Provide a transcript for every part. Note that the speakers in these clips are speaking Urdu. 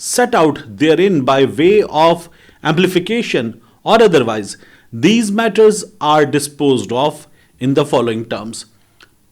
set out therein by way of amplification or otherwise, these matters are disposed of in the following terms।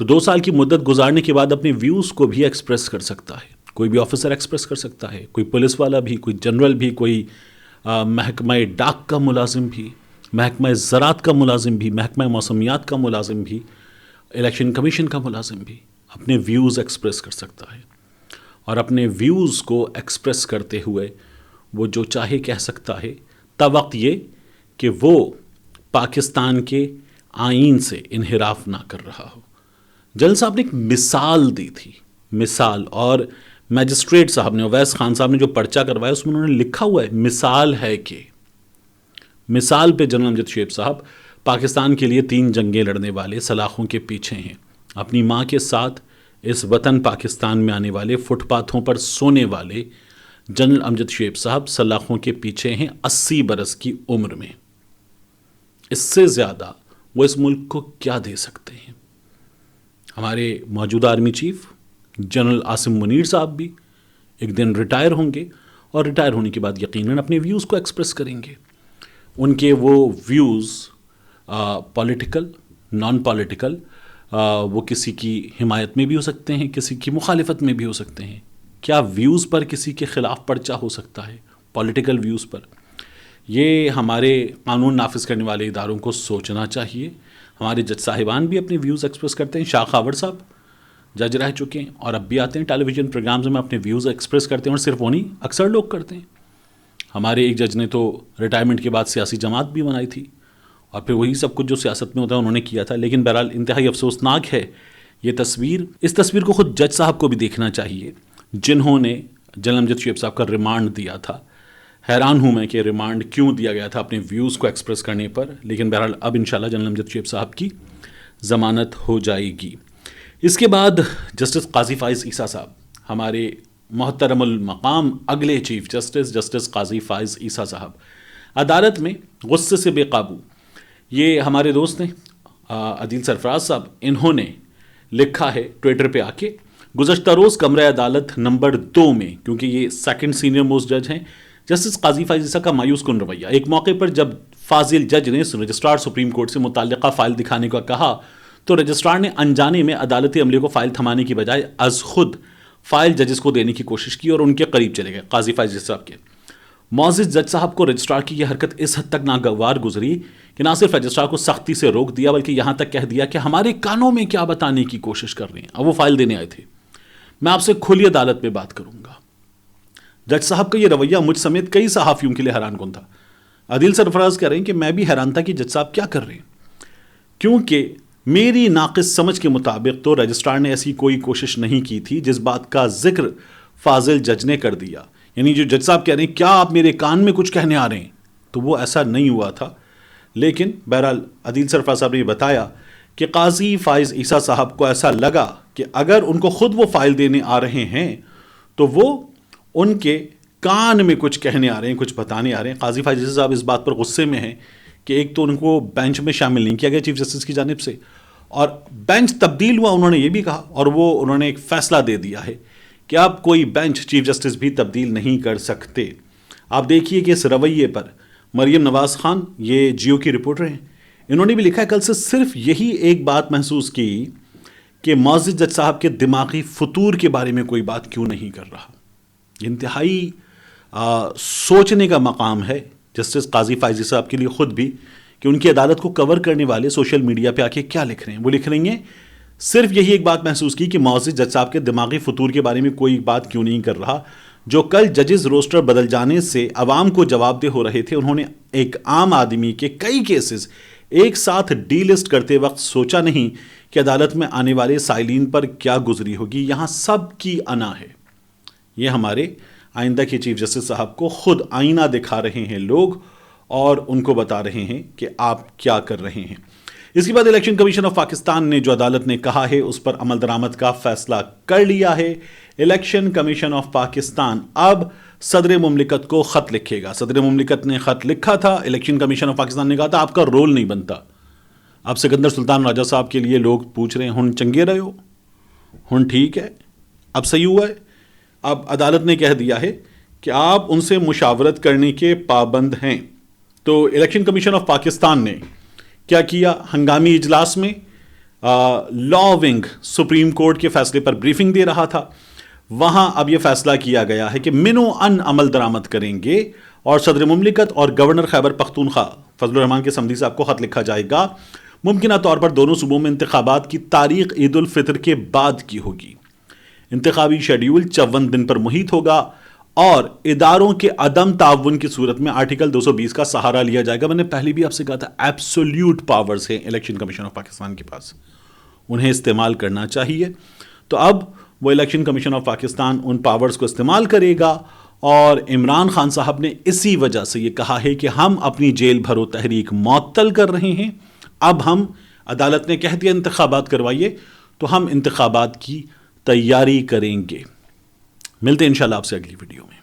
تو 2 سال کی مدت گزارنے کے بعد اپنے ویوز کو بھی ایکسپریس کر سکتا ہے. کوئی بھی آفیسر ایکسپریس کر سکتا ہے, کوئی پولیس والا بھی, کوئی جنرل بھی, کوئی محکمہ ڈاک کا ملازم بھی, محکمہ زراعت کا ملازم بھی, محکمہ موسمیات کا ملازم بھی, الیکشن کمیشن کا ملازم بھی اپنے ویوز ایکسپریس کر سکتا ہے. اور اپنے ویوز کو ایکسپریس کرتے ہوئے وہ جو چاہے کہہ سکتا ہے, توقع یہ کہ وہ پاکستان کے آئین سے انحراف نہ کر رہا ہو. جنرل صاحب نے ایک مثال دی تھی, مثال, اور میجسٹریٹ صاحب نے, اویس خان صاحب نے جو پرچہ کروایا اس میں انہوں نے لکھا ہوا ہے مثال ہے کہ, مثال پہ جنرل امجد شعیب صاحب پاکستان کے لیے 3 جنگیں لڑنے والے, سلاخوں کے پیچھے ہیں, اپنی ماں کے ساتھ اس وطن پاکستان میں آنے والے, فٹ پاتھوں پر سونے والے جنرل امجد شعیب صاحب سلاخوں کے پیچھے ہیں 80 برس کی عمر میں. اس سے زیادہ وہ اس ملک کو کیا دے سکتے ہیں؟ ہمارے موجودہ army chief general Asim Munir صاحب بھی ایک دن ریٹائر ہوں گے, اور ریٹائر ہونے کے بعد یقیناً اپنے ویوز کو ایکسپریس کریں گے. ان کے وہ ویوز پولیٹیکل, نان پولیٹیکل, وہ کسی کی حمایت میں بھی ہو سکتے ہیں, کسی کی مخالفت میں بھی ہو سکتے ہیں. کیا ویوز پر کسی کے خلاف پرچہ ہو سکتا ہے؟ پولیٹیکل ویوز پر. یہ ہمارے قانون نافذ کرنے والے اداروں کو سوچنا چاہیے. ہمارے جج صاحبان بھی اپنے ویوز ایکسپریس کرتے ہیں. شاہ خاور صاحب جج رہ چکے ہیں اور اب بھی آتے ہیں ٹیلی ویژن پروگرامز میں اپنے ویوز ایکسپریس کرتے ہیں, اور صرف وہ نہیں, اکثر لوگ کرتے ہیں. ہمارے ایک جج نے تو ریٹائرمنٹ کے بعد سیاسی جماعت بھی بنائی تھی, اور پھر وہی سب کچھ جو سیاست میں ہوتا ہے انہوں نے کیا تھا. لیکن بہرحال انتہائی افسوسناک ہے یہ تصویر. اس تصویر کو خود جج صاحب کو بھی دیکھنا چاہیے جنہوں نے جنرل امجد شعیب صاحب کا ریمانڈ دیا تھا. حیران ہوں میں کہ ریمانڈ کیوں دیا گیا تھا اپنے ویوز کو ایکسپریس کرنے پر. لیکن بہرحال اب انشاءاللہ جنرل امجد شعیب صاحب کی ضمانت ہو جائے گی. اس کے بعد جسٹس قاضی فائز عیسیٰ صاحب, ہمارے محترم المقام اگلے چیف جسٹس, جسٹس قاضی فائز عیسیٰ صاحب عدالت میں غصے سے بے قابو. یہ ہمارے دوست ہیں عدیل سرفراز صاحب, انہوں نے لکھا ہے ٹویٹر پہ آ کے, گزشتہ روز کمرہ عدالت نمبر 2 میں, کیونکہ یہ سیکنڈ سینئر موسٹ جج ہیں, جسٹس قاضی فائز عیسیٰ کا مایوس کن رویہ. ایک موقع پر جب فاضل جج نے رجسٹرار سپریم کورٹ سے متعلقہ فائل دکھانے کا کہا تو رجسٹرار نے انجانے میں عدالتی عملے کو فائل تھمانے کی بجائے از خود فائل ججز کو دینے کی کوشش کی اور ان کے قریب چلے گئے. قاضی فائز عیسیٰ صاحب کے معزز جج صاحب کو رجسٹرار کی یہ حرکت اس حد تک ناگوار گزری کہ نہ صرف رجسٹرار کو سختی سے روک دیا بلکہ یہاں تک کہہ دیا کہ ہمارے کانوں میں کیا بتانے کی کوشش کر رہے ہیں. اب وہ فائل دینے آئے تھے, میں آپ سے کھلی عدالت میں بات کروں گا. جج صاحب کا یہ رویہ مجھ سمیت کئی صحافیوں کے لیے حیران کن تھا. عدیل سرفراز کہہ رہے ہیں کہ میں بھی حیران تھا کہ جج صاحب کیا کر رہے ہیں, کیونکہ میری ناقص سمجھ کے مطابق تو رجسٹرار نے ایسی کوئی کوشش نہیں کی تھی جس بات کا ذکر فاضل جج نے کر دیا. یعنی جو جج صاحب کہہ رہے ہیں کیا آپ میرے کان میں کچھ کہنے آ رہے ہیں, تو وہ ایسا نہیں ہوا تھا. لیکن بہرحال عدیل سرفراز صاحب نے یہ بتایا کہ قاضی فائز عیسیٰ صاحب کو ایسا لگا کہ اگر ان کو خود وہ فائل دینے آ رہے ہیں تو وہ ان کے کان میں کچھ کہنے آ رہے ہیں, کچھ بتانے آ رہے ہیں. قاضی فائز عیسیٰ صاحب اس بات پر غصے میں ہیں کہ ایک تو ان کو بینچ میں شامل نہیں کیا گیا چیف جسٹس کی جانب سے, اور بینچ تبدیل ہوا انہوں نے یہ بھی کہا, اور وہ انہوں نے ایک فیصلہ دے دیا ہے کہ آپ کوئی بینچ چیف جسٹس بھی تبدیل نہیں کر سکتے. آپ دیکھیے کہ اس رویے پر مریم نواز خان, یہ جیو کی رپورٹر ہیں, انہوں نے بھی لکھا ہے کل سے صرف یہی ایک بات محسوس کی کہ معزز جج صاحب کے دماغی فطور کے بارے میں کوئی بات کیوں نہیں کر رہا. انتہائی سوچنے کا مقام ہے جسٹس قاضی فائز صاحب کے لیے خود بھی کہ ان کی عدالت کو کور کرنے والے سوشل میڈیا پہ آ کے کیا لکھ رہے ہیں. وہ لکھ رہی ہیں صرف یہی ایک بات محسوس کی کہ معزز جج صاحب کے دماغی فطور کے بارے میں کوئی بات کیوں نہیں کر رہا. جو کل ججز روسٹر بدل جانے سے عوام کو جواب دہ ہو رہے تھے, انہوں نے ایک عام آدمی کے کئی کیسز ایک ساتھ ڈی لسٹ کرتے وقت سوچا نہیں کہ عدالت میں آنے والے سائلین پر کیا گزری ہوگی. یہاں سب کی انا ہے. یہ ہمارے آئندہ کے چیف جسٹس صاحب کو خود آئینہ دکھا رہے ہیں لوگ, اور ان کو بتا رہے ہیں کہ آپ کیا کر رہے ہیں. اس کے بعد الیکشن کمیشن آف پاکستان نے جو عدالت نے کہا ہے اس پر عمل درآمد کا فیصلہ کر لیا ہے. الیکشن کمیشن آف پاکستان اب صدر مملکت کو خط لکھے گا. صدر مملکت نے خط لکھا تھا, الیکشن کمیشن آف پاکستان نے کہا تھا آپ کا رول نہیں بنتا. اب سکندر سلطان راجہ صاحب کے لیے لوگ پوچھ رہے ہیں ہن چنگے رہے ہو, ہن ٹھیک ہے, اب صحیح ہوا ہے. اب عدالت نے کہہ دیا ہے کہ آپ ان سے مشاورت کرنے کے پابند ہیں. تو الیکشن کمیشن آف پاکستان نے کیا کیا, ہنگامی اجلاس میں لا ونگ سپریم کورٹ کے فیصلے پر بریفنگ دے رہا تھا. وہاں اب یہ فیصلہ کیا گیا ہے کہ منو ان عمل درآمد کریں گے اور صدر مملکت اور گورنر خیبر پختونخوا فضل الرحمان کے سمدھی صاحب کو خط لکھا جائے گا. ممکنہ طور پر دونوں صوبوں میں انتخابات کی تاریخ عید الفطر کے بعد کی ہوگی. انتخابی شیڈیول 54 دن پر محیط ہوگا اور اداروں کے عدم تعاون کی صورت میں آرٹیکل 220 کا سہارا لیا جائے گا. میں نے پہلے بھی آپ سے کہا تھا ایبسولوٹ پاورز ہیں الیکشن کمیشن آف پاکستان کے پاس, انہیں استعمال کرنا چاہیے. تو اب وہ election commission of Pakistan in powers کو استعمال کرے گا, اور عمران خان صاحب نے اسی وجہ سے یہ کہا ہے کہ ہم اپنی جیل بھرو تحریک معطل کر رہے ہیں. اب ہم عدالت نے کہہ دیا انتخابات کروائیے, تو ہم انتخابات کی تیاری کریں گے. ملتے ہیں انشاءاللہ آپ سے اگلی ویڈیو میں.